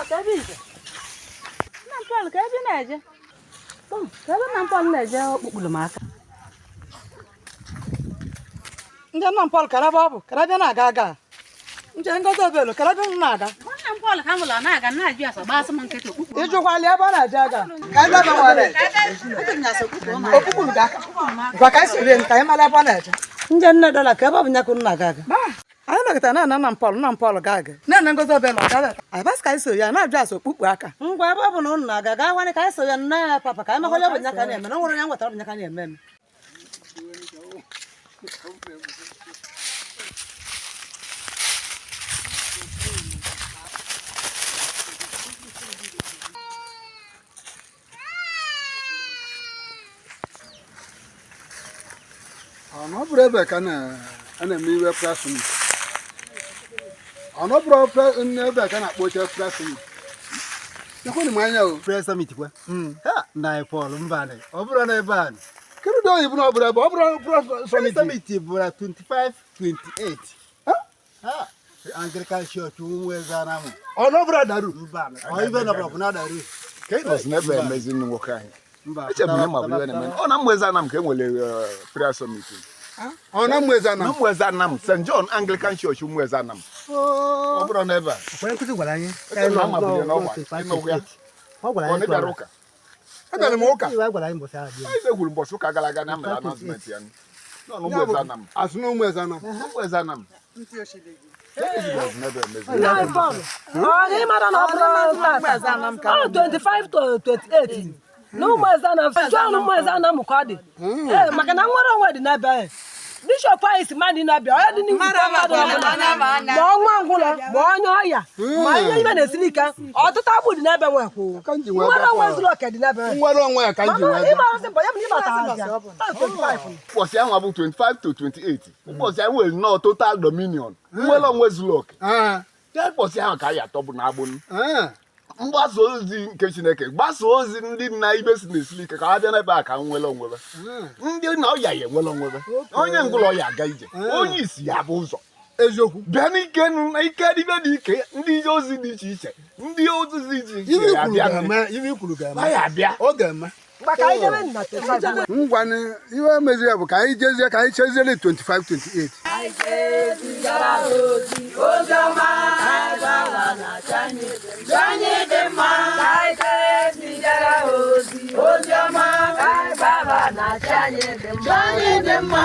Kabiga. Nampol kabi naje. Kabi nampol naje okpukulu maka. Ndị nampol karababu, karabia na aga. Nje ngozi obelo, karabia na aga. Nampol kamula na aga na ajụ asa gbasa m nkịtị okpukulu. Ijukwali ebe ọ na-aja aga. Ka ndị ba nwere. Okpukulu ga. Gwa ka isi rie nta ịmala ebe ọ na-aja. Nje nne dola ka ebe ọ bụ nya kwuru na aga. Anyị nọgịta na nampol ga-aga. Na ngozi obelo ga. Abas ka iso ya na-ajụ asa okpukpu aka. Ngwa ebe ọ bụ na unu na-aga, ga nwani ka iso ya na papa ka ịmakwa ya bụ nya ka na-eme. Na nwere ya nwetara bụ nya ka na-eme. Ano breve kana ana mi we prasu mi. Ano bro nebe kana kpoche prasu mi. Yako ni mwanya o Praise meet kwa. Ha, na Paul mbane. Obro na ban. kiru do ibu no breve obro summit. Summit bura 25 28. Ha? Anglican church umweza namu. Ono bro daru. Mbane. O ibe na bro na daru. Ke was never amazing nwoke ahụ. Eche m na ma bụ na men. Ọ na mweza nam ka enwere prayer summit. Ono mweza na. Mweza nam St. John Anglican Church mweza nam. Ọ bụrụ na ebe a. Kwa nkuzi gwara anyị. Eche na ma bụ na ọgwa. Ọ gwara Ọ anyị. na-abịa ụka. Aga m ụka. Iwe gwara anyị mbọsị ahụ. Anyị gwuru mbọsị ụka gara aga na mere announcement ya. No, no mweza nam. Asunu mweza na. Mweza nam. It was never amazing. Oh, 25 to 28. No more than a John, no more than a Mukadi. Makana onwe dị na be. Bishop is man in Abia. I didn't even onye ọya. Ma ihe ibe na-esilika. Ọtụtụ agbụ dị n'ebe nwe kwụ. Nwere onwe zuru oke dị n'ebe. Nwere onwe ya ka nji wee. Ịma ọsị mbọ ya bụ ịbata azịa. 25. Ụbọchị ahụ abụ 25 to 28. Ụbọchị ahụ nwere no total dominion. Nwere onwe zuru oke. Ụbọchị ahụ ka anyị atọ bụ na agbụ. Mgbasa ozi nke Chineke, gbasa ozi ndị nna ibe si na-esili ike ka ha bịa n'ebe a ka nwere onwebe. Ndị na ọya ya enwere onwebe. Onye ngwụlọ ya aga ije. Onye isi ya bụ ụzọ. Eziokwu. Bịa n'ike ibe dị ike, ndị ozi dị iche iche, ndị ozi dị iche iche ya bịa. Ibe ikwuru ga-eme. Ma ya bịa. Ọ ga-eme. Maka anyị jebe nna 25. Ngwanị ihe meziri bụ ka anyị jezie ka anyị cheziele 25 28. Anyị ga-ezigara ozi ọma anyị gbara na Chanye dị mma. Anyị ga-ezigara ozi ọma anyị gbara na Chanye dị mma.